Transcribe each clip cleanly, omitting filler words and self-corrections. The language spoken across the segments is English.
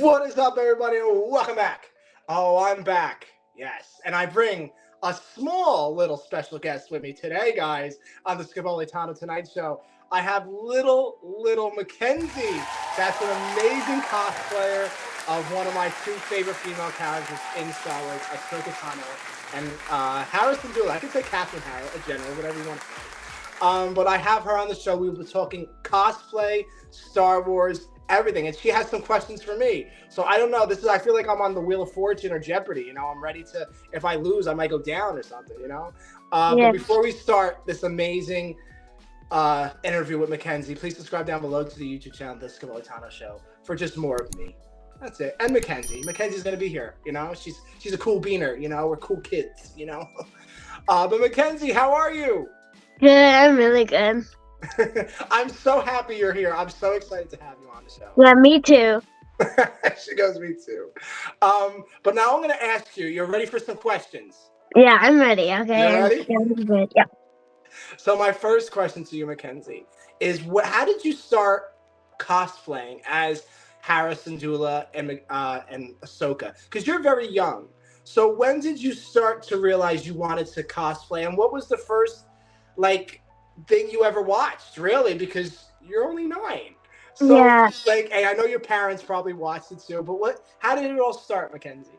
What is up, everybody? Welcome back. Oh, I'm back. Yes. And I bring a small little special guest with me today, guys, on the Scevoli Tano Tonight Show. I have little Mackenzie. That's an amazing cosplayer of one of my two favorite female characters in Star Wars, Ahsoka Tano, and Harrison Dula. I can say Catherine Harrow, a general, whatever you want to say. But I have her on the show. We were talking cosplay, Star Wars, everything, and she has some questions for me. So I don't know. I feel like I'm on the Wheel of Fortune or Jeopardy. I'm ready to. If I lose, I might go down or something. But before we start this amazing interview with Mackenzie, please subscribe down below to the YouTube channel, The Scevoli Tano Show, for just more of me. That's it. And Mackenzie. Mackenzie's gonna be here. She's a cool beaner. We're cool kids. But Mackenzie, how are you? Good, I'm really good. I'm so happy you're here. I'm so excited to have you on the show. Yeah, me too. She goes, me too. But now I'm going to ask you. You're ready for some questions? Yeah, I'm ready. Okay. You ready? Yeah, I'm good. Yeah. So my first question to you, Mackenzie, is how did you start cosplaying as Harrison Dula and Ahsoka? Because you're very young. So when did you start to realize you wanted to cosplay, and what was the first thing you ever watched, really, because you're only 9? So Yeah. I know your parents probably watched it too, but how did it all start, Mackenzie?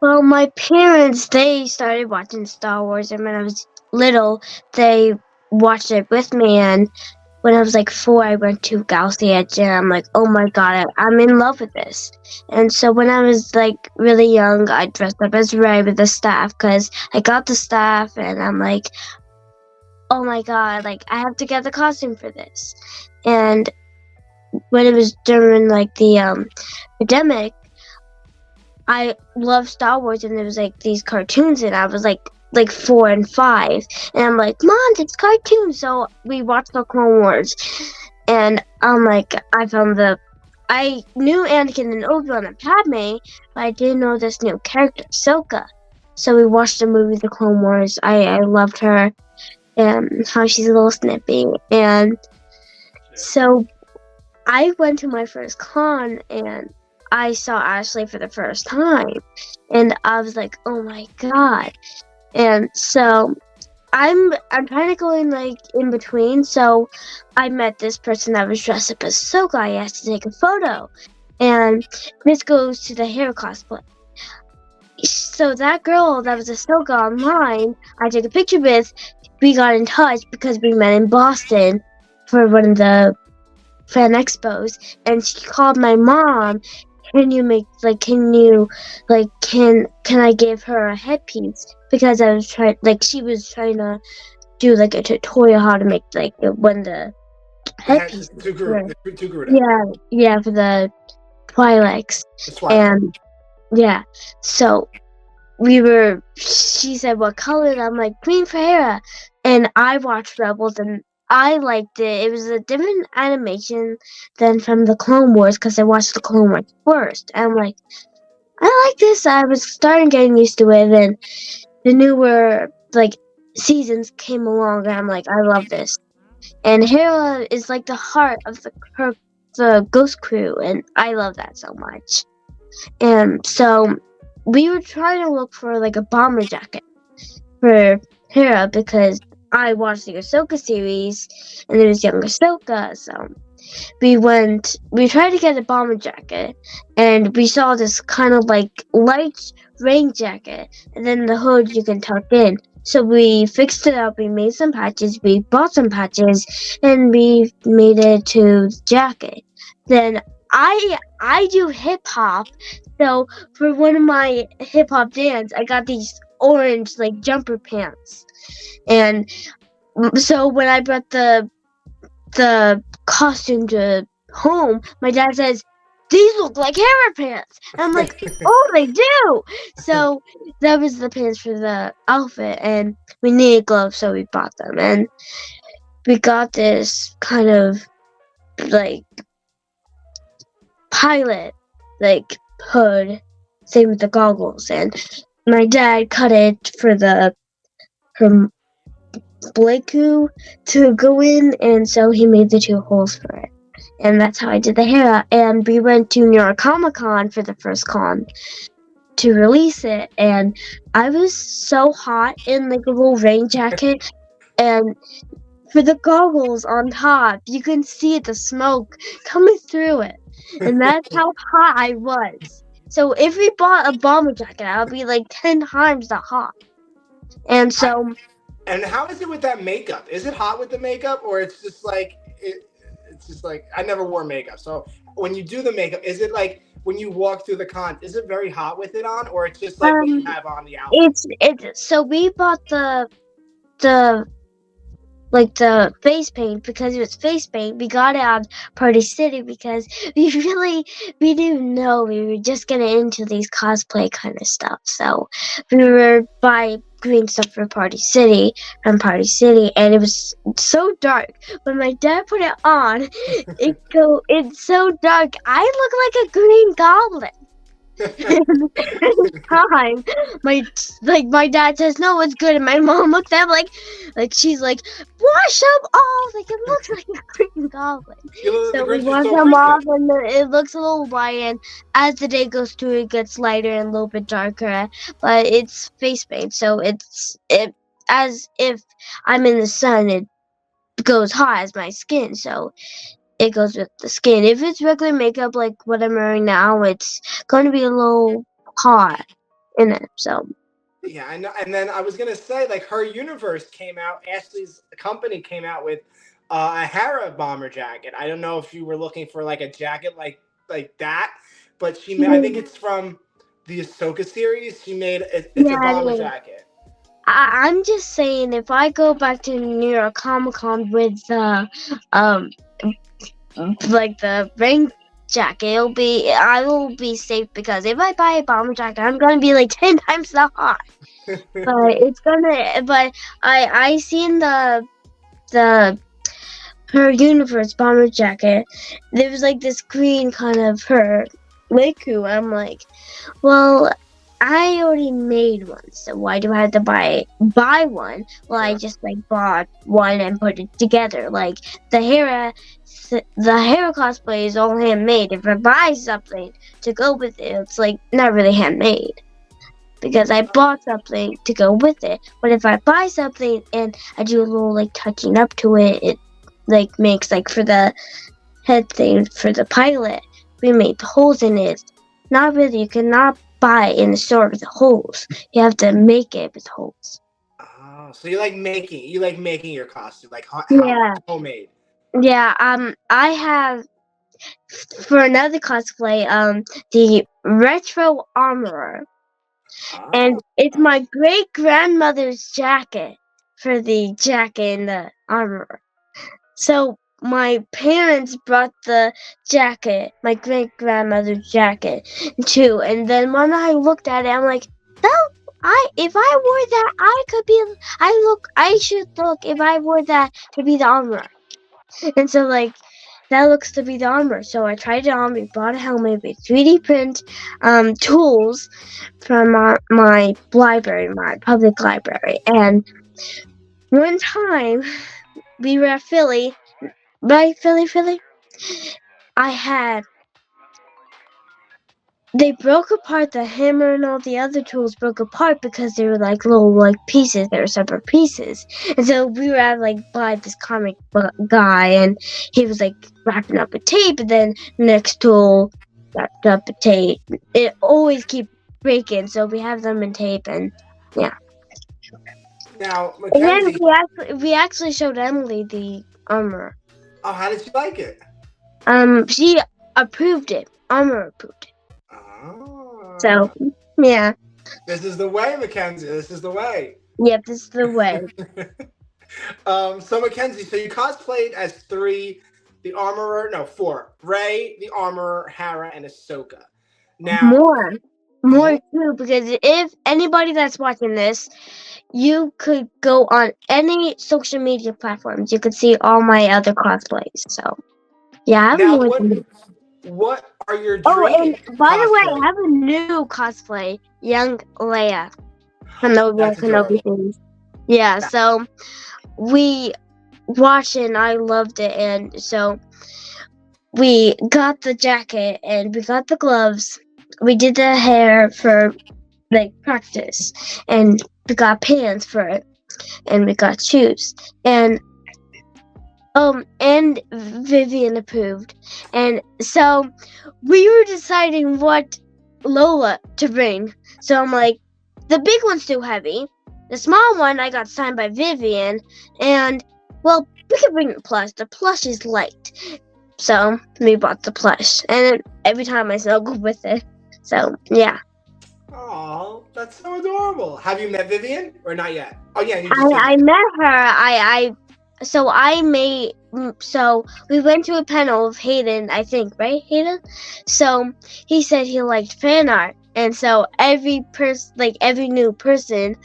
Well, my parents, they started watching Star Wars, and when I was little, they watched it with me, and when I was 4, I went to Galaxy Edge, and I'm like, oh my god, I'm in love with this. And so when I was really young, I dressed up as Rey with the staff, because I got the staff, and I'm like, oh my god, I have to get the costume for this. And when it was during the pandemic, I loved Star Wars, and there was these cartoons, and I was like 4 and 5, and I'm like, Mom, it's cartoons. So we watched the Clone Wars, and I knew Anakin and Obi-Wan and Padme, but I didn't know this new character, Ahsoka. So we watched the movie The Clone Wars. I loved her, and how she's a little snippy. And so I went to my first con, and I saw Ashley for the first time, and I was like, oh my god. And so I'm kind of going in between. So I met this person that was dressed up as Ahsoka. I asked to take a photo, and this goes to the hair cosplay. So that girl that was Ahsoka online, I took a picture with. We got in touch because we met in Boston for one of the fan expos, and she called my mom. Can I give her a headpiece? Because I was trying, she was trying to do a tutorial how to make when the headpiece. Yeah, for the Twi'leks. And yeah, so she said, what color? And I'm like, green for Hera. And I watched Rebels, and I liked it. It was a different animation than from the Clone Wars, because I watched the Clone Wars first. And I'm like, I like this. I was starting getting used to it, and the newer seasons came along, and I'm like, I love this. And Hera is the heart of the Ghost Crew, and I love that so much. And so we were trying to look for a bomber jacket for Hera, because I watched the Ahsoka series, and there was young Ahsoka, so we tried to get a bomber jacket, and we saw this kind of light rain jacket, and then the hood you can tuck in. So we fixed it up, we made some patches, we bought some patches, and we made it to the jacket. Then I do hip-hop, so for one of my hip-hop dance, I got these orange jumper pants. And so when I brought the costume to home, my dad says, these look like Hera pants. And I'm like, oh, they do. So that was the pants for the outfit, and we needed gloves, so we bought them. And we got this kind of pilot hood, same with the goggles. And my dad cut it for her Blakeu to go in, and so he made the 2 holes for it. and that's how I did the Hera. And we went to New York Comic Con for the first con to release it, and I was so hot in like a little rain jacket, and for the goggles on top, you can see the smoke coming through it, and that's how hot I was. So if we bought a bomber jacket, I would be like 10 times the hot. And so, And how is it with that makeup? Is it hot with the makeup, or it's just like it's just like I never wore makeup. So when you do the makeup, is it like when you walk through the con? Is it very hot with it on, or it's just like what you have on the outfit? it's so we bought the like the face paint because it was face paint. We got it on Party City because we didn't know we were just getting into these cosplay kind of stuff. So we were buying green stuff for Party City from Party City, and it was so dark. When my dad put it on, it's so dark. I look like a green goblin. Time my dad says no, it's good, and my mom looks at him like she's like, wash them off, like it looks like a green goblin. So we wash them off, and it looks a little white, and as the day goes through it gets lighter and a little bit darker, but it's face paint, so it as if I'm in the sun, it goes hot as my skin, so it goes with the skin. If it's regular makeup like what I'm wearing now, it's going to be a little hot in it. So Yeah, I know. And then I was gonna say, like, her universe came out. Ashley's company came out with a Hera bomber jacket. I don't know if you were looking for like a jacket like that, but she made. I think it's from the Ahsoka series. She made it's a bomber jacket. I'm just saying, if I go back to New York Comic Con with like the rain jacket, I will be safe, because if I buy a bomber jacket, I'm gonna be like 10 times the hot. But I seen the her universe bomber jacket. There was like this green kind of her Leku. I'm like, well, I already made one, so why do I have to buy one? Well, I just like bought one and put it together. Like the Hera cosplay is all handmade. If I buy something to go with it, it's like not really handmade, because I bought something to go with it. But if I buy something and I do a little like touching up to it, it like makes like for the head thing for the pilot, we made the holes in it. Not really, you cannot buy it in the store with the holes. You have to make it with holes. Oh, so you like making your costume, like homemade. Yeah, I have, for another cosplay, the retro armorer. And it's my great grandmother's jacket for the jacket and the armor. So my parents brought the jacket, my great grandmother's jacket, too. And then when I looked at it, I'm like, well, if I wore that, I should look, if I wore that, to be the armor. And so like, that looks to be the armor. So I tried it on. We bought a helmet. We 3D print tools from my library, my public library. And one time we were at Philly, right? Philly. They broke apart the hammer, and all the other tools broke apart because they were like little like pieces. They were separate pieces. And so we were at like by this comic book guy, and he was like wrapping up with tape, and then next tool wrapped up with tape. It always keep breaking, so we have them in tape, and yeah. Now, Mackenzie, and then we actually showed Emily the armor. Oh, how did she like it? She approved it. Armor approved it. Oh. So, yeah. This is the way, Mackenzie. This is the way. Yep, this is the way. So Mackenzie, so you cosplayed as four. Rey, the Armorer, Hera, and Ahsoka. Now more too, because if anybody that's watching this, you could go on any social media platforms. You could see all my other cosplays. So, yeah, I have more than what are your dreams? Oh, and by the way, I have a new cosplay, young Leia from the Obi-Wan Kenobi series. Yeah, so we watched it and I loved it, and so we got the jacket and we got the gloves. We did the hair for like practice, and we got pants for it, and we got shoes, and Vivian approved, and so we were deciding what Lola to bring. So I'm like, the big one's too heavy. The small one I got signed by Vivian, and well, we could bring the plush. The plush is light, so we bought the plush, and every time I snuggle with it. So yeah. Oh, that's so adorable. Have you met Vivian or not yet? Oh yeah, you just I visited. met her. So we went to a panel of Hayden, I think, right, Hayden? So he said he liked fan art, and so every new person,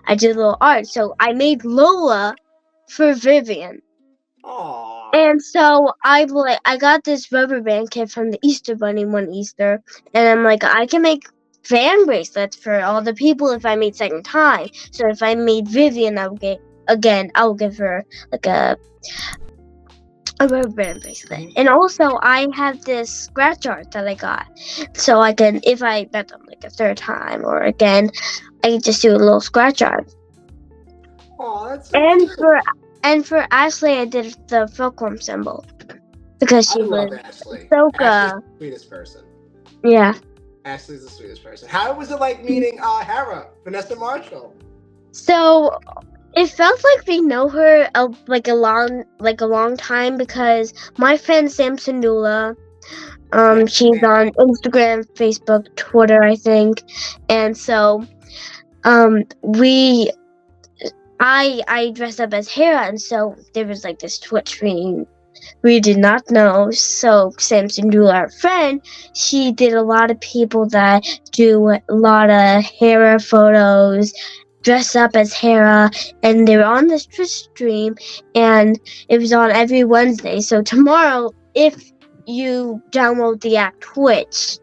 I did a little art. So I made Lola for Vivian, Aw. and so I got this rubber band kit from the Easter Bunny one Easter, and I'm like, I can make fan bracelets for all the people if I made second time. So if I made Vivian, I'll give her like a rubber band bracelet. And also I have this scratch art that I got, so I can, if I bet them like a third time or again, I can just do a little scratch art. Aw, that's so And cute. for Ashley, I did the Fulcrum symbol because I she love was Ashley. so Ashley's good. the sweetest person. Yeah. Ashley's the sweetest person. How was it like meeting Hera, Vanessa Marshall? So it felt like we know her like a long time because my friend Samson Nula, Yeah, she's Sam. on Instagram, Facebook, Twitter, I think, and so we I dressed up as Hera, and so there was like this Twitch stream we did not know. So Samson Nula, our friend, she did a lot of people that do a lot of Hera photos, dress up as Hera, and they were on this Twitch stream, and it was on every Wednesday. So tomorrow, if you download the app Twitch,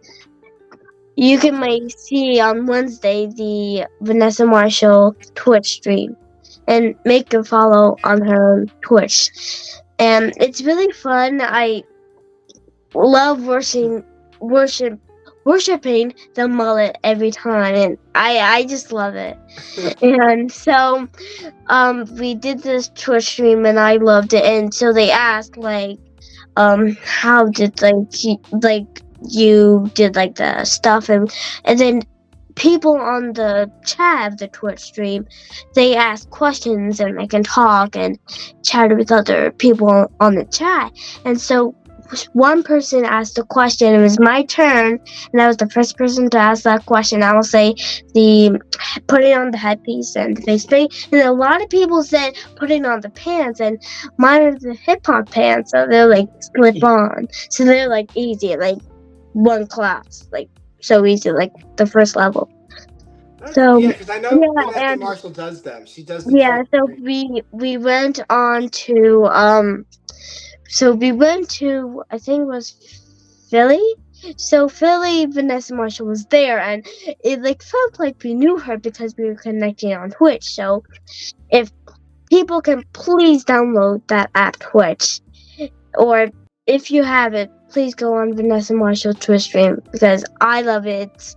you can see on Wednesday the Vanessa Marshall Twitch stream, and make a follow on her Twitch. And it's really fun. I love worshiping the mullet every time, and I just love it. And so we did this Twitch stream, and I loved it. And so they asked how did you did like the stuff, and then people on the chat of the Twitch stream, they ask questions, and I can talk and chat with other people on the chat. And so one person asked a question. It was my turn, and I was the first person to ask that question. I will say the putting on the headpiece and the face paint, and a lot of people said putting on the pants, and mine are the hip hop pants, so they're like slip on, so they're like easy, like one class, like so easy, like the first level. So Yeah, because I know yeah, Vanessa and Marshall does them. She does the yeah, Twitch. so we went on to so we went to, I think it was Philly. So Philly, Vanessa Marshall was there, and it like felt like we knew her because we were connecting on Twitch. So if people can please download that app Twitch, or if you have it, please go on Vanessa Marshall Twitch stream because I love it.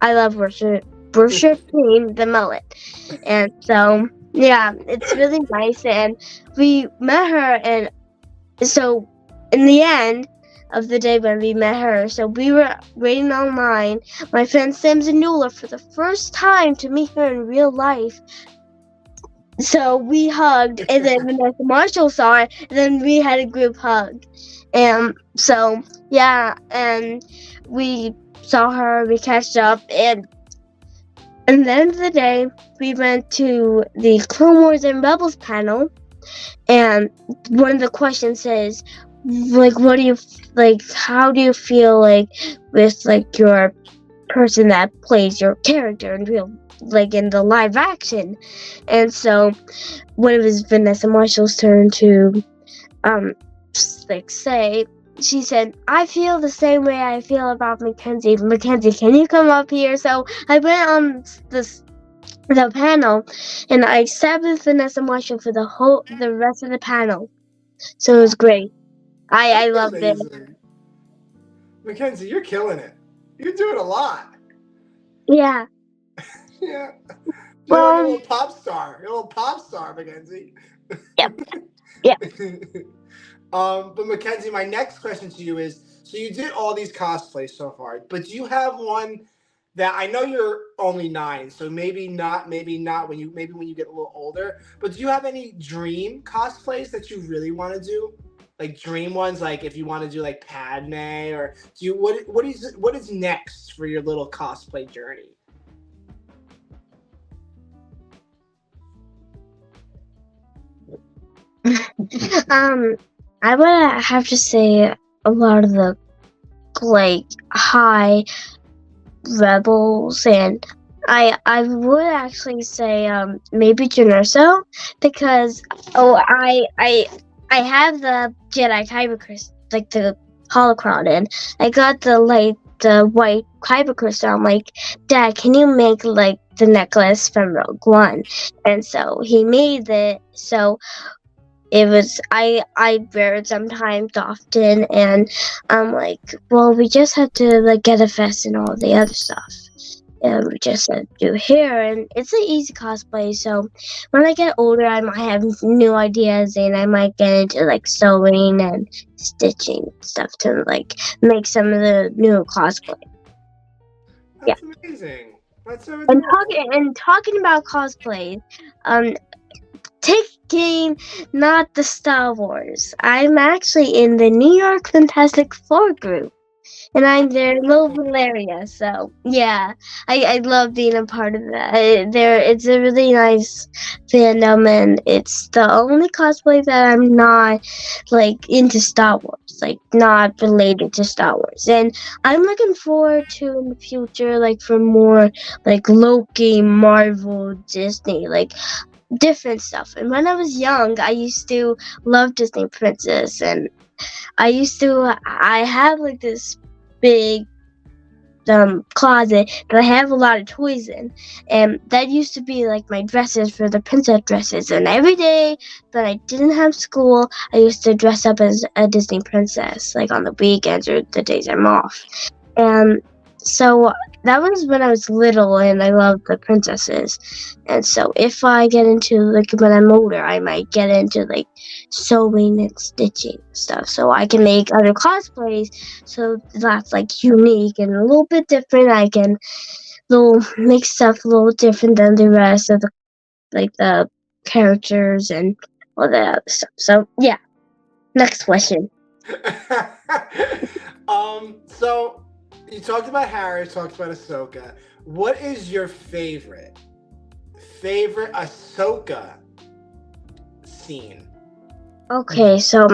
I love worshiping the mullet, and so yeah, it's really nice. And we met her, and so in the end of the day when we met her, so we were waiting online. My friend Samson Nula for the first time to meet her in real life. So we hugged, and then Vanessa Marshall saw it, and then we had a group hug. And so yeah, and we saw her, we catched up, and at the end of the day, we went to the Clone Wars and Rebels panel, and one of the questions says, like, what do you like? How do you feel like with like your person that plays your character in real, like in the live action? And so, when it was Vanessa Marshall's turn to, like say. She said, I feel the same way I feel about Mackenzie. Mackenzie, can you come up here? So I went on the panel, and I sat with Vanessa Marshall for the rest of the panel. So it was great. I That's loved it. amazing. Mackenzie, you're killing it. You're doing a lot. Yeah. Yeah. You're like a Well, little pop star. You're a little pop star, Mackenzie. yep. Yep. But Mackenzie, my next question to you is: so you did all these cosplays so far, but do you have one that I know you're only 9, so maybe not when you get a little older. But do you have any dream cosplays that you really want to do? Like dream ones, like if you want to do like Padme, or do you what is next for your little cosplay journey? I would have to say a lot of the like high rebels, and I would actually say maybe Generso, because I have the Jedi Kyber crystal, like the holocron, and I got the white Kyber crystal. I'm like, Dad, can you make like the necklace from Rogue One? And so he made it. So it was I wear it sometimes often, and I'm like, well, we just have to like get a vest and all the other stuff, and we just have to do hair, and it's an easy cosplay. So when I get older, I might have new ideas, and I might get into like sewing and stitching stuff to like make some of the new cosplay. That's amazing. That's so And adorable. talking about cosplays, um, taking not the Star Wars. I'm actually in the New York Fantastic Four group, and I'm their little Valeria. So yeah, I love being a part of that. It's a really nice fandom, and it's the only cosplay that I'm not like into Star Wars, like not related to Star Wars. And I'm looking forward to in the future, like for more like Loki, Marvel, Disney, like different stuff. And when I was young, I used to love Disney Princess, and I have like this big closet that I have a lot of toys in, and that used to be like my dresses for the princess dresses. And every day that I didn't have school, I used to dress up as a Disney princess, like on the weekends or the days I'm off. And so that was when I was little, and I loved the princesses. And so if I get into like when I'm older, I might get into like sewing and stitching stuff, so I can make other cosplays. So that's like unique and a little bit different. I can make stuff a little different than the rest of the characters and all that other stuff. So yeah, next question. So you talked about Harry, you talked about Ahsoka. What is your favorite Ahsoka scene? Okay, so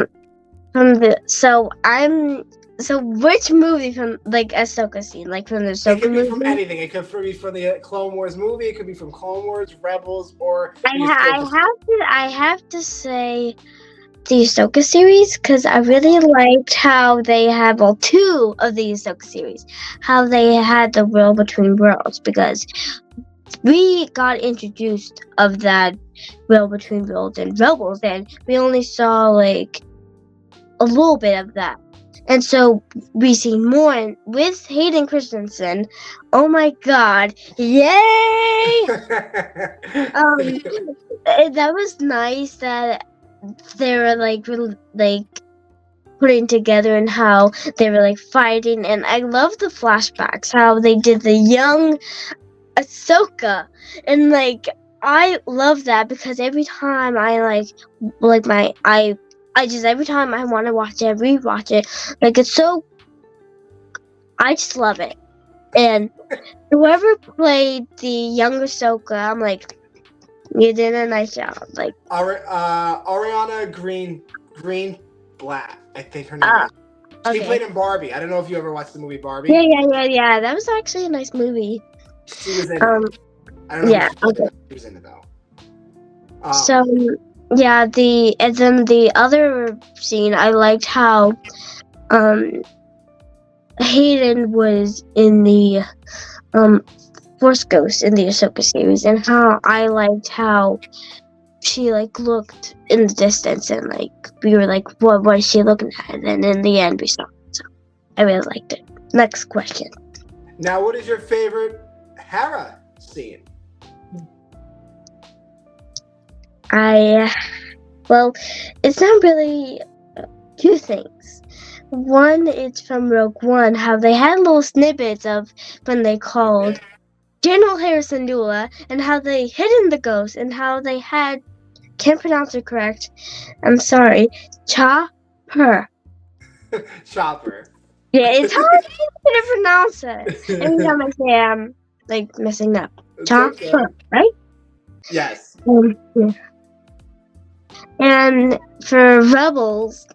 which movie from like Ahsoka scene, like from the It Ahsoka could be from movie? anything. It could be from the Clone Wars movie. It could be from Clone Wars, Rebels, or the I Ahsoka. have to say the Ahsoka series, because I really liked how they had two of the Ahsoka series, how they had the world between worlds, because we got introduced of that world between worlds and Rebels, and we only saw like a little bit of that. And so we see more, and with Hayden Christensen, oh my god, yay! That was nice that they were like putting together, and how they were like fighting. And I love the flashbacks, how they did the young Ahsoka, and like I love that, because every time I just every time I want to watch it, rewatch it. Like it's so, I just love it. And whoever played the younger Ahsoka, I'm like, you did a nice job. Like Ariana Greenblatt, I think her name is. She played in Barbie. I don't know if you ever watched the movie Barbie. Yeah. That was actually a nice movie. She was in it. I don't know. Yeah. She was in it though. So yeah, and then the other scene, I liked how Hayden was in the Force Ghost in the Ahsoka series, and how I liked how she like looked in the distance, and like we were like, what is she looking at? And then in the end we saw it. So I really liked it. Next question. Now, what is your favorite Hera scene? Well, it's not really two things. One is from Rogue One, how they had little snippets of when they called General Harrison Dula, and how they hidden the ghost, and how they had, can't pronounce it correct, I'm sorry, Chopper. Chopper. Yeah, it's hard to pronounce it. Every time I say I'm like messing up. It's Chopper, okay. right? Yes. Yeah. And for Rebels,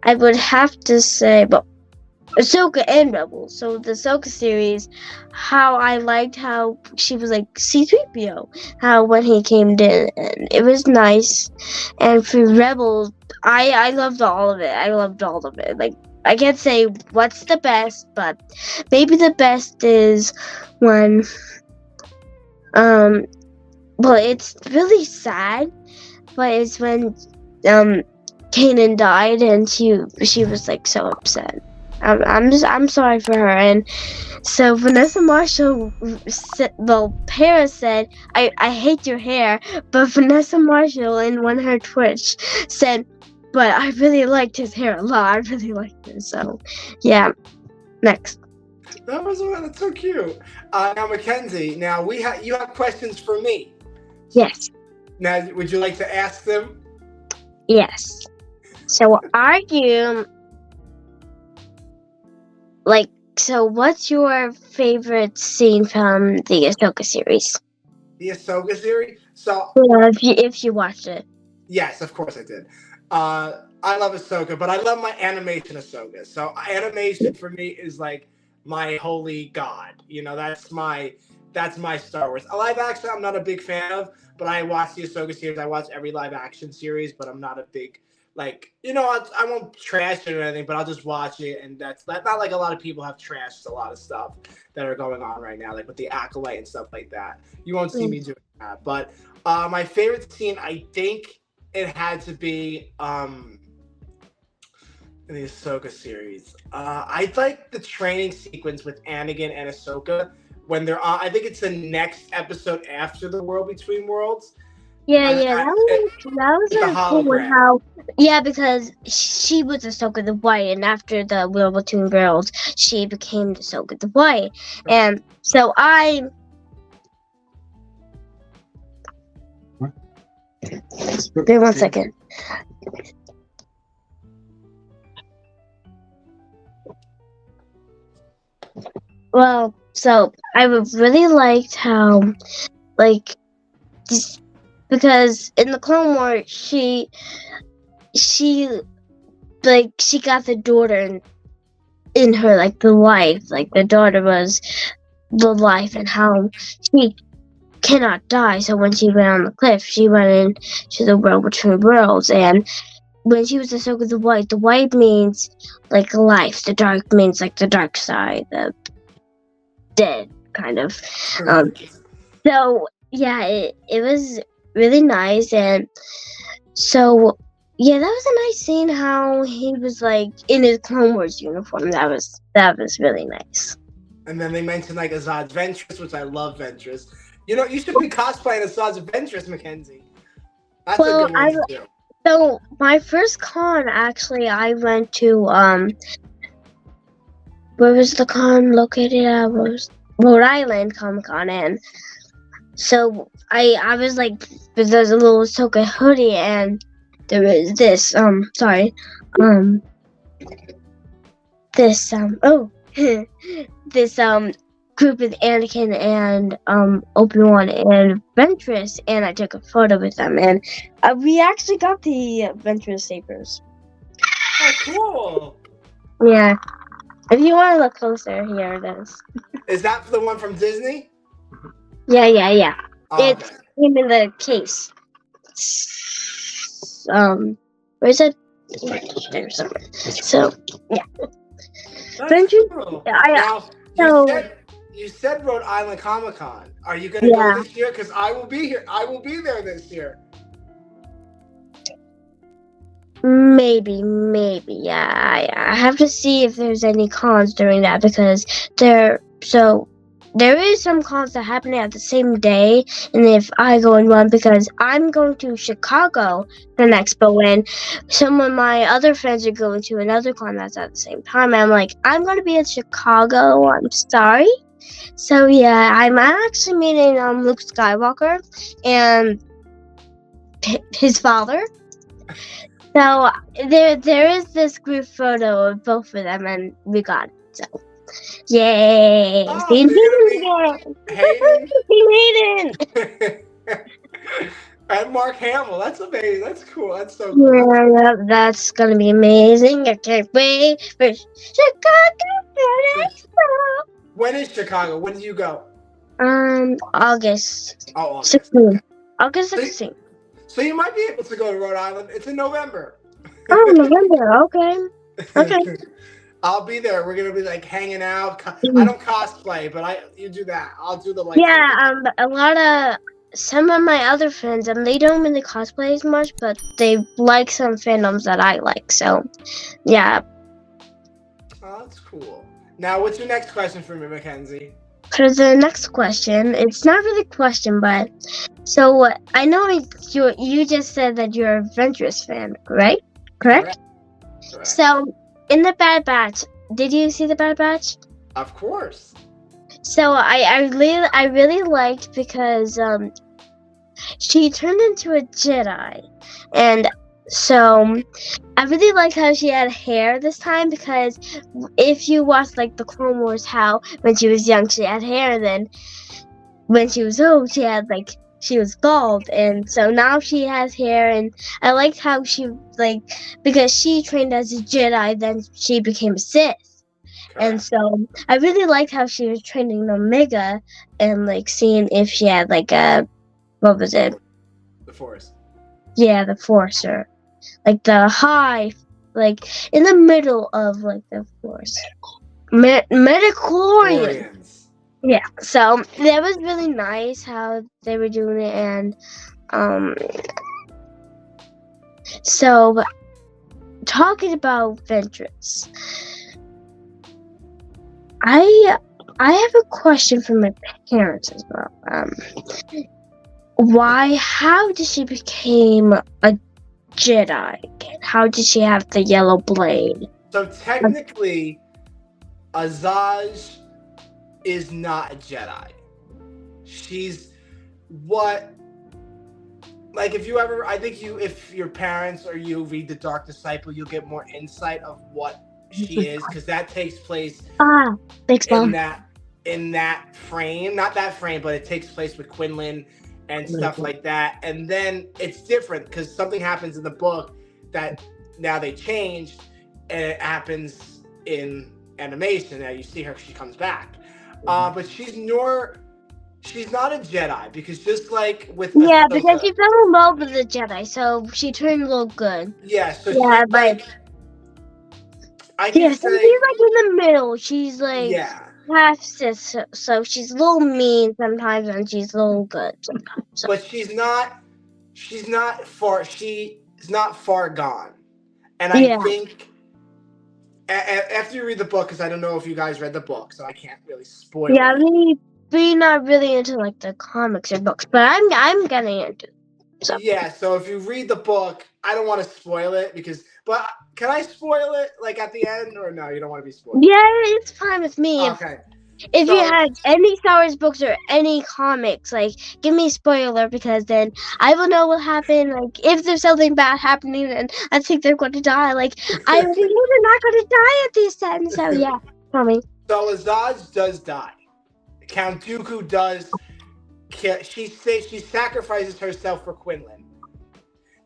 I would have to say, but Ahsoka and Rebels. So the Ahsoka series, how I liked how she was like C-3PO, how when he came in, and it was nice. And for Rebels, I loved all of it. I loved all of it. Like, I can't say what's the best, but maybe the best is when, well, it's really sad, but it's when, Kanan died, and she was like so upset. I'm sorry for her. And so Vanessa Marshall, Paris said, I hate your hair, but Vanessa Marshall in one of her Twitch said, but I really liked his hair a lot. I really liked it. So yeah. Next. That's so cute. Now, Mackenzie, now you have questions for me. Yes. Now, would you like to ask them? Yes. So what's your favorite scene from the Ahsoka series? The Ahsoka series? So, Yeah, if you watched it. yes, of course I did. I love Ahsoka, but I love my animation Ahsoka. So animation for me is like my holy god. You know, that's my Star Wars. A live action I'm not a big fan of, but I watch the Ahsoka series. I watch every live action series, but I'm not a big I won't trash it or anything, but I'll just watch it, and that's not like a lot of people have trashed a lot of stuff that are going on right now, like with the Acolyte and stuff like that. You won't see me doing that. But my favorite scene, I think it had to be in the Ahsoka series. I like the training sequence with Anakin and Ahsoka when they're on. I think it's the next episode after the World Between Worlds. Yeah, that was a cool one. How, because she was Ahsoka the White, and after the World Between Worlds, she became Ahsoka the White, and so Wait 1 second. Well, so I really liked how, because in the Clone Wars, she got the daughter in her, like the life, like the daughter was the life, and how she cannot die. So when she went on the cliff, she went into the World Between Worlds, and when she was Ahsoka the white means like life, the dark means like the dark side, the dead kind of. So yeah, it was really nice, and so yeah, that was a nice scene how he was like in his Clone Wars uniform. That was really nice. And then they mentioned like Azad's Ventress, which I love Ventress. You know, you should be cosplaying Azad's Ventress, Mackenzie. That's a good one to do. So my first con, actually, I went to where was the con located at? Was Rhode Island Comic Con, and so I was like, there's a little Ahsoka hoodie, and there was this this group with Anakin and Obi-Wan and Ventress, and I took a photo with them, and we actually got the Ventress sabers. Oh, cool! Yeah, if you want to look closer, here it is. Is that the one from Disney? Yeah. Oh, it came in the case. Where's it? There somewhere. So yeah. Ventress. Cool. You said Rhode Island Comic Con. Are you going to go this year? Because I will be here. I will be there this year. Maybe. Yeah, I have to see if there's any cons during that because there is some cons that happen at the same day, and if I go and run because I'm going to Chicago for the expo, and some of my other friends are going to another con that's at the same time. I'm like, I'm going to be in Chicago. I'm sorry. So yeah, I'm actually meeting Luke Skywalker and his father. So there is this group photo of both of them, and we got it. So yay! Oh, See so you're gonna meet Hayden Hayden. and Mark Hamill. That's amazing. That's cool. That's so cool. Yeah, that's gonna be amazing. I can't wait for Chicago Expo. When is Chicago? When do you go? August Oh, August. 16th. Okay. August So, 16th. so you might be able to go to Rhode Island. It's in November. Oh, November. Okay. I'll be there. We're gonna be like hanging out. I don't cosplay, but you do that. I'll do the lightsaber. Yeah, a lot of some of my other friends, they don't really cosplay as much, but they like some fandoms that I like. So, yeah. Oh, that's cool. Now, what's your next question for me, Mackenzie? For the next question, it's not really a question, but so I know you just said that you're a Ventress fan, right? Correct? Correct. So, in the Bad Batch, did you see the Bad Batch? Of course. So I really liked because she turned into a Jedi, and so I really liked how she had hair this time because if you watch like the Clone Wars, how when she was young she had hair, and then when she was old she was bald, and so now she has hair, and I liked how she because she trained as a Jedi, then she became a Sith. And so I really liked how she was training Omega and seeing if she had what was it? The Force. Yeah, the Force, or the high, in the middle of the Force. Midichlorians. Yeah, so that was really nice how they were doing it, and so talking about Ventress. I have a question for my parents as well. How did she became a Jedi? How did she have the yellow blade? So technically, Azaj is not a Jedi. She's if your parents or you read The Dark Disciple, you'll get more insight of what she is, because that takes place in that frame, not that frame, but it takes place with Quinlan and stuff like that. And then it's different because something happens in the book that now they changed, and it happens in animation. Now you see her, she comes back, but she's not a Jedi, because just like with because she fell in love with the Jedi, so she turned a little good. Yeah, so yeah, she's so she's in the middle. She's half Sith, so she's a little mean sometimes, and she's a little good sometimes. So. But she's not far gone. And I think after you read the book, because I don't know if you guys read the book, so I can't really spoil it. Yeah, we're not really into the comics or books, but I'm getting into it. So. Yeah, so if you read the book, I don't want to spoil it but can I spoil it at the end, or no, you don't want to be spoiled? Yeah, it's fine with me. Okay. If you had any Star Wars books or any comics, give me a spoiler, because then I will know what happened. If there's something bad happening and I think they're going to die, I think they're not going to die at this end. So yeah, tell me. So Azaz does die. Count Dooku does. She sacrifices herself for Quinlan.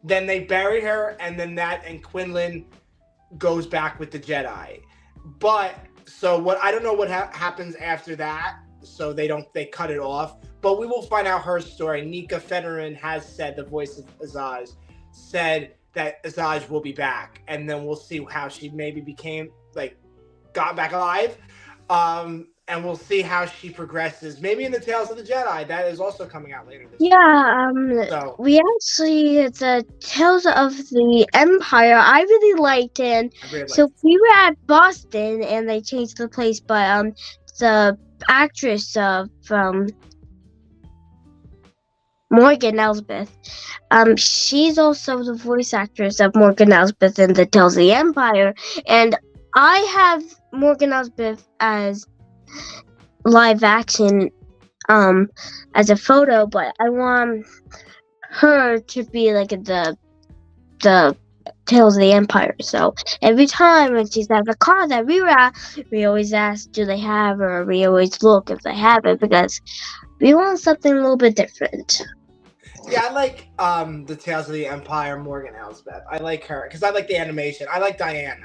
Then they bury her, and then and Quinlan goes back with the Jedi. But so I don't know what happens after that. So they cut it off. But we will find out her story. Nika Federin has said, the voice of Azaz, said that Azaz will be back, and then we'll see how she maybe became got back alive. and we'll see how she progresses. Maybe in the Tales of the Jedi, that is also coming out later this year. Yeah, So we actually the Tales of the Empire. I really liked it. I really So like it. we were at Boston, and they changed the place, but the actress of Morgan Elsbeth, she's also the voice actress of Morgan Elsbeth in the Tales of the Empire, and I have Morgan Elsbeth as live action as a photo, but I want her to be like the Tales of the Empire. So every time when she's at the car that we were at, we always ask, do they have her? We always look if they have it because we want something a little bit different. Yeah, I like the Tales of the Empire, Morgan Elsbeth. I like her because I like the animation. I like Diane.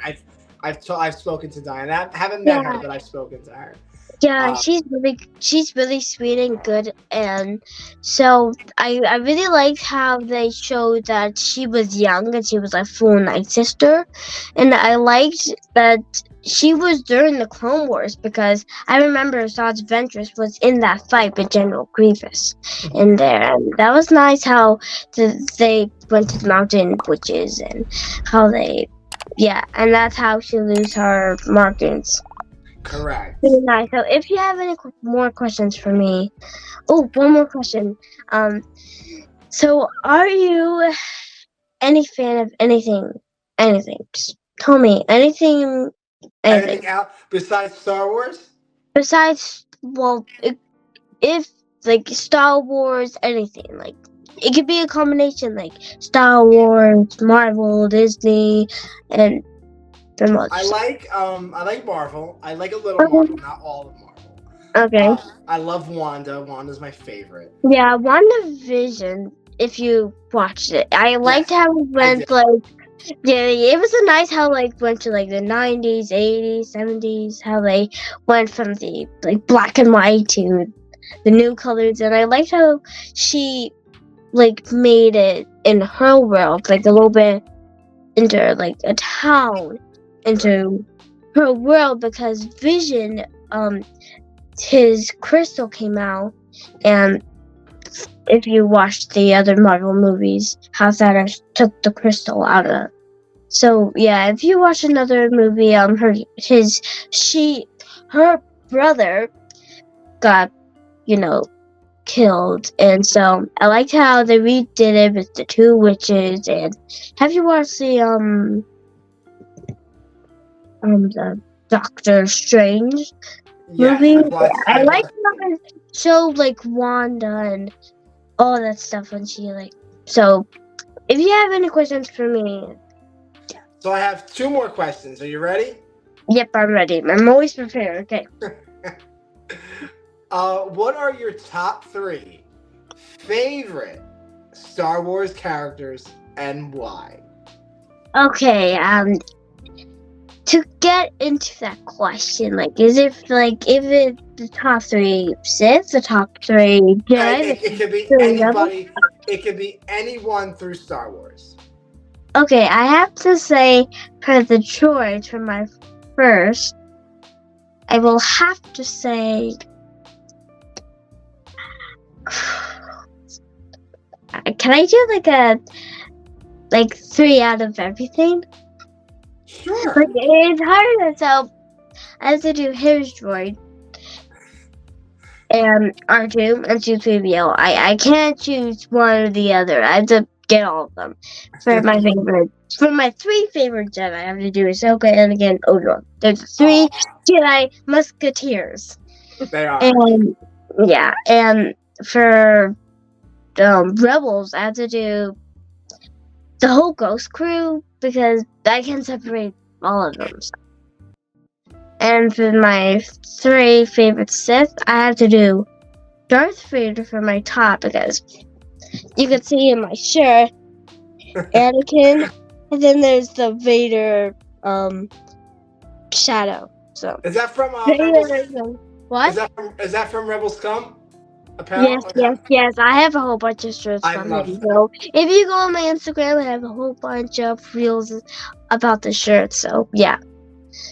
I've spoken to Diane. I haven't met her, but I've spoken to her. Yeah, she's really sweet and good, and so I really liked how they showed that she was young and she was a full Night Sister, and I liked that she was during the Clone Wars because I remember Asajj Ventress was in that fight with General Grievous in there, and that was nice how they went to the mountain witches and how they, and that's how she lose her markings. Correct. Really nice. So if you have any more questions for me, one more question. So are you any fan of anything? Anything? Just tell me anything. Anything else besides Star Wars? Besides, well, if like Star Wars, anything like it could be a combination like Star Wars, Marvel, Disney, and from others. I like Marvel. I like a little Marvel, not all of Marvel. Okay. I love Wanda. Wanda's my favorite. Yeah, WandaVision. If you watched it, I liked how it went it was a nice how went to the 90s, 80s, 70s. How they went from the black and white to the new colors, and I liked how she made it in her world a little bit into a town into her world because Vision his crystal came out, and if you watched the other Marvel movies, how Thanos took the crystal out of. So yeah, if you watch another movie, her brother got, killed, and so I liked how they redid it with the two witches. And have you watched the Doctor Strange movie? I like how they showed Wanda and all that stuff when she so if you have any questions for me. So I have 2 more questions. Are you ready? Yep, I'm ready. I'm always prepared. Okay. What are your top 3 favorite Star Wars characters and why? Okay, to get into that question, is it if it's the top 3 Sith, the top 3 Jedi? It could be anybody. It could be anyone through Star Wars. Okay, I have to say for the choice for my first, I will have to say. Can I do 3 out of everything? Sure. It's hard, so I have to do his droid and R2 and C-3PO. I can't choose one or the other. I have to get all of them for my favorite. For my 3 favorite Jedi, I have to do Ahsoka, Anakin, Obi-Wan. There's 3 Jedi Musketeers. They are. And for Rebels, I have to do the whole Ghost Crew because I can separate all of them. And for my 3 favorite Sith, I have to do Darth Vader for my top because you can see in my shirt Anakin, and then there's the Vader shadow. So is that from what? Is that from Rebel Scum? Apparently? Yes. I have a whole bunch of shirts from it. So if you go on my Instagram, I have a whole bunch of reels about the shirts. So yeah.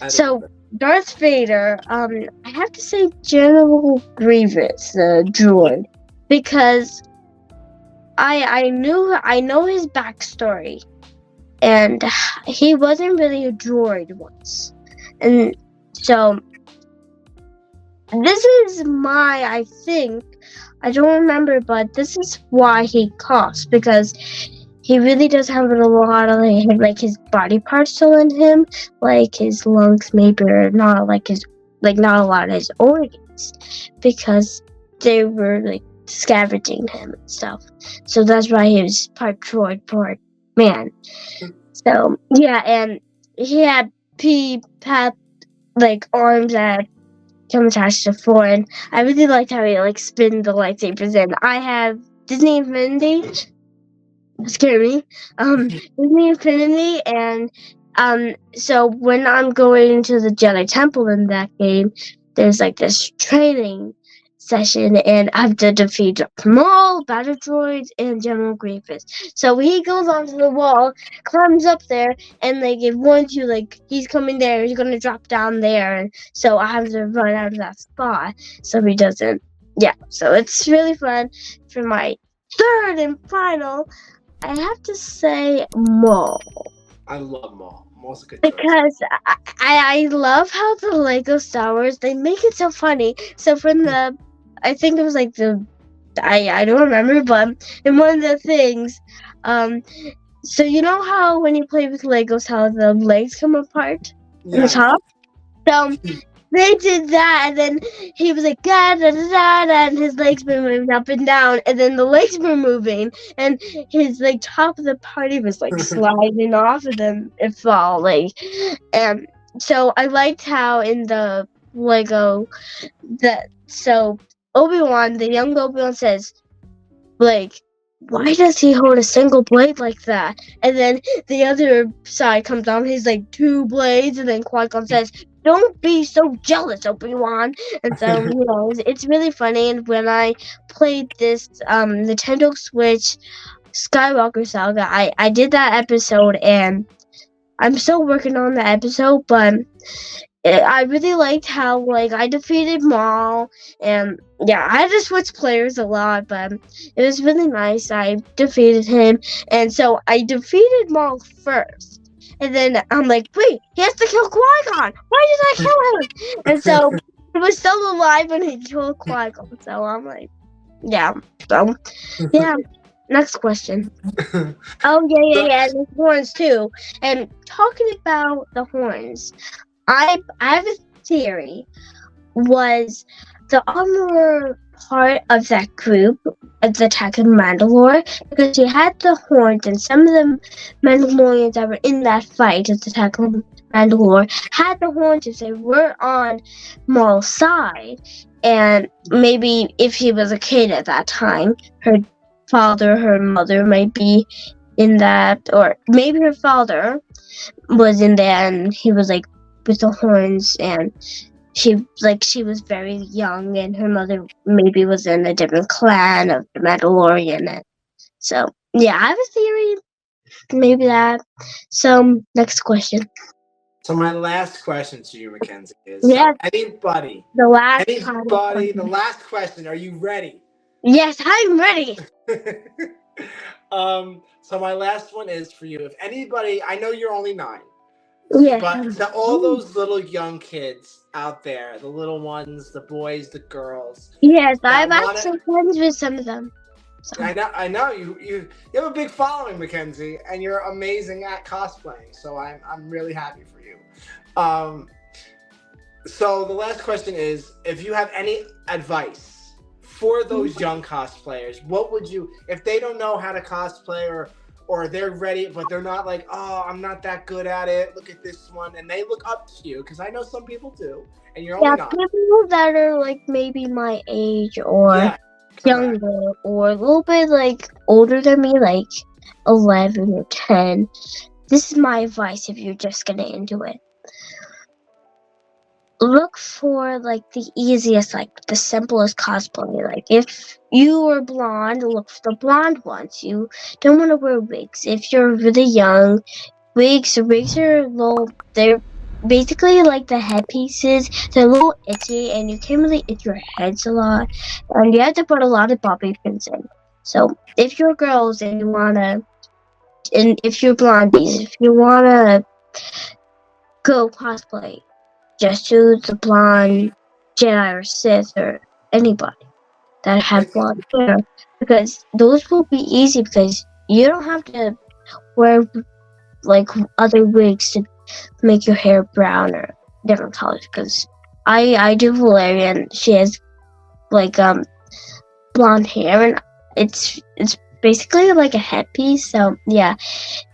So Darth Vader, I have to say General Grievous, the droid, because I know his backstory, and he wasn't really a droid once, and so this is I think, I don't remember, but this is why he costs, because he really does have a lot of like his body parts still in him, like his lungs maybe, or not like his, like not a lot of his organs, because they were like scavenging him and stuff. So that's why he was part droid, part man. So yeah, and he had like arms that come attached to four, and I really liked how he like spin the lightsabers in. I have Disney Infinity. Scare me. Disney Infinity, and so when I'm going to the Jedi Temple in that game, there's like this training session, and I have to defeat Maul, Battle Droids, and General Grievous. So he goes onto the wall, climbs up there, and like if one two like he's coming there, he's gonna drop down there, and so I have to run out of that spot so he doesn't. Yeah, so it's really fun. For my third and final, I have to say Maul. I love Maul. Maul's a good choice. Because I love how the Lego Star Wars, they make it so funny. So from the, I think it was like I don't remember, but in one of the things, so you know how when you play with Legos, how the legs come apart in the top? So they did that, and then he was like, da, da, da, da, da, and his legs were moving up and down, and then the legs were moving, and his like top of the party was like sliding off, and then it fell, like, and so I liked how in the Lego that so Obi-Wan, the young Obi-Wan says, like, why does he hold a single blade like that? And then the other side comes on, he's like, two blades, and then Qui-Gon says, don't be so jealous, Obi-Wan. And so, you know, it's really funny. And when I played this Nintendo Switch Skywalker Saga, I did that episode, and I'm still working on the episode, but I really liked how like I defeated Maul, and yeah, I had to switch players a lot, but it was really nice. I defeated him, and so I defeated Maul first, and then I'm like, wait, he has to kill Qui-Gon. Why did I kill him? And so he was still alive when he killed Qui-Gon. So I'm like, yeah, so yeah. Next question. Oh yeah, the horns too. And talking about the horns, I have a theory. Was the armorer part of that group of the Attack of Mandalore? Because he had the horns, and some of the Mandalorians that were in that fight at the Attack of Mandalore had the horns if they were on Maul's side. And maybe if he was a kid at that time, her father, her mother might be in that, or maybe her father was in there and he was like with the horns, and she was very young, and her mother maybe was in a different clan of the Mandalorian. And so yeah, I have a theory, maybe that. So next question. So my last question to you, Mackenzie, is Yes. anybody, The last the last question. Are you ready? Yes, I'm ready. So my last one is for you. If anybody, I know you're only 9. Yes. But to all those little young kids out there, the little ones, the boys, the girls. Yes, I'm actually friends with some of them. So. I know you have a big following, Mackenzie, and you're amazing at cosplaying. So I'm really happy for you. So the last question is, if you have any advice for those young cosplayers, what would you, if they don't know how to cosplay, or they're ready but they're not like, oh, I'm not that good at it, look at this one, and they look up to you, because I know some people do, and you're only not. People that are like maybe my age or younger, or a little bit like older than me, like 11 or 10. This is my advice if you're just getting into it. Look for like the easiest, like the simplest cosplay. Like if you were blonde, look for the blonde ones. You don't want to wear wigs. If you're really young, wigs are a little, they're basically like the headpieces. They're a little itchy, and you can't really itch your heads a lot, and you have to put a lot of bobby pins in. So if you're girls and you wanna, and if you're blondies, if you wanna go cosplay, just choose the blonde Jedi or Sith or anybody that have blonde hair, because those will be easy because you don't have to wear like other wigs to make your hair brown or different colors. Because I do Valeria, and she has like blonde hair, and it's basically like a headpiece. So yeah,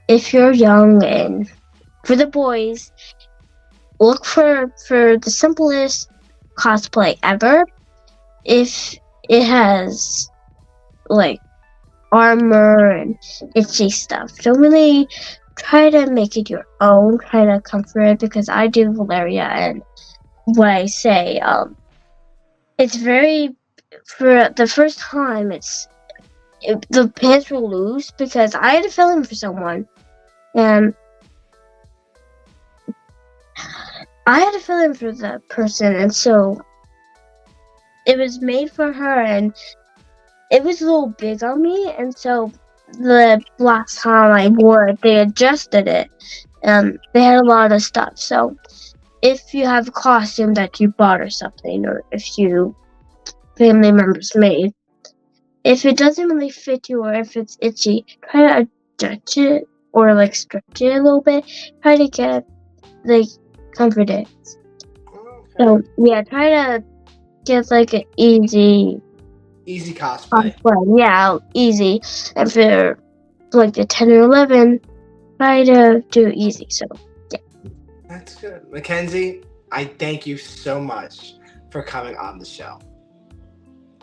if you're young, and for the boys, look for the simplest cosplay ever. If it has like armor and itchy stuff, don't really try to make it your own. Try to comfort it, because I do Valeria, and what I say, it's very, for the first time, the pants were loose because I had to fill in for someone, and I had to fill in for the person, and so it was made for her, and it was a little big on me, and so the last time I wore it, they adjusted it. They had a lot of stuff. So if you have a costume that you bought or something, or if you family members made, if it doesn't really fit you or if it's itchy, try to adjust it or like stretch it a little bit. Try to get like comfort it. So yeah, try to get like an easy cosplay. Yeah, easy. And for like the 10 or 11, try to do easy. So yeah. That's good. Mackenzie, I thank you so much for coming on the show.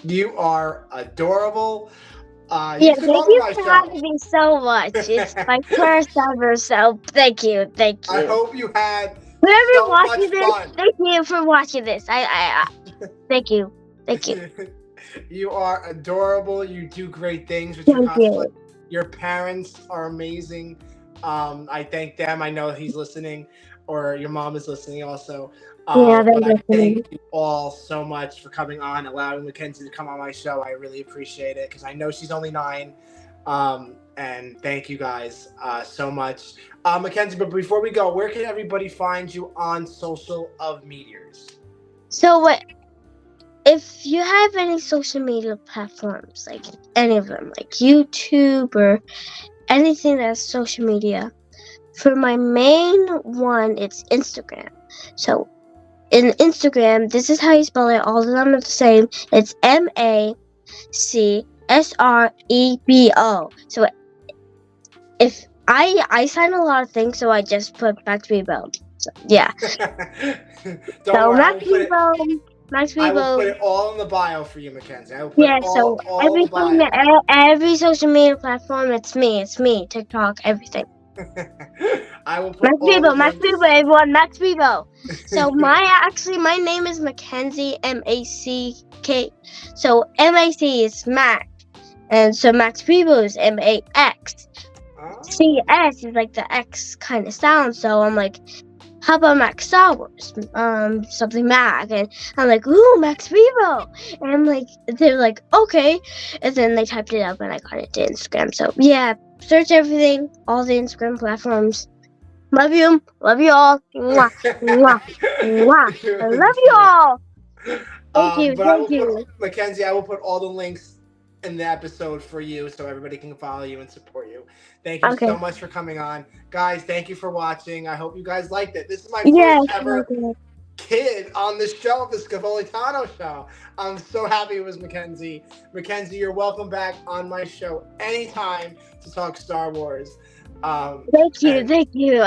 You are adorable. Thank you for having me so much. It's my first ever, so thank you. I hope you had whoever so watching much this, fun. Thank you for watching this. I thank you. You are adorable. You do great things with your cosplay. Your parents are amazing. I thank them. I know he's listening, or your mom is listening also. But I thank you all so much for coming on, allowing Mackenzie to come on my show. I really appreciate it, because I know she's only 9. And thank you guys so much. Mackenzie, but before we go, where can everybody find you on social medias? So if you have any social media platforms, like any of them, like YouTube or anything that's social media, for my main one, it's Instagram. So in Instagram, this is how you spell it. All of them are the same. It's Macsrebo. So if I sign a lot of things, so I just put Macsrebo. So yeah. Don't worry, Macsrebo. I will put it all in the bio for you, Mackenzie. I will put all in the bio. Every social media platform, it's me. TikTok, everything. I will put Macsrebo, everyone, Macsrebo. So my name is Mackenzie, Mack. So Mac is Mac, and so Macsrebo is Max. CS is like the X kind of sound. So I'm like, how about Max Star Wars? Something Mac, and I'm like, ooh, Macsrebo, and I'm like, they're like, okay, and then they typed it up, and I got it to Instagram. So yeah, search everything, all the Instagram platforms. Love you all. Mwah, mwah, mwah. I love you all. Thank you. Mackenzie, I will put all the links in the episode for you, so everybody can follow you and support you. Thank you so much for coming on, guys. Thank you for watching. I hope you guys liked it. This is my first ever kid on the show, the Scevoli Tano show. I'm so happy it was Mackenzie. Mackenzie, you're welcome back on my show anytime to talk Star Wars. Thank you.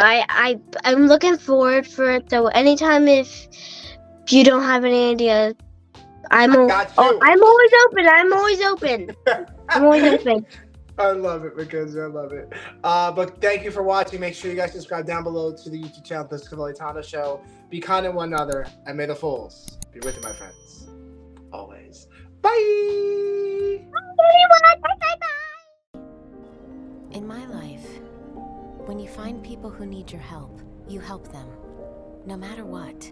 I'm looking forward for it. So anytime if you don't have any idea, I'm always open. I'm always open. I love it, Mackenzie. I love it. But thank you for watching. Make sure you guys subscribe down below to the YouTube channel, The Scevoli Tano Show. Be kind to one another, and may the fools be with you, my friends. Always. Bye! In my life, when you find people who need your help, you help them. No matter what,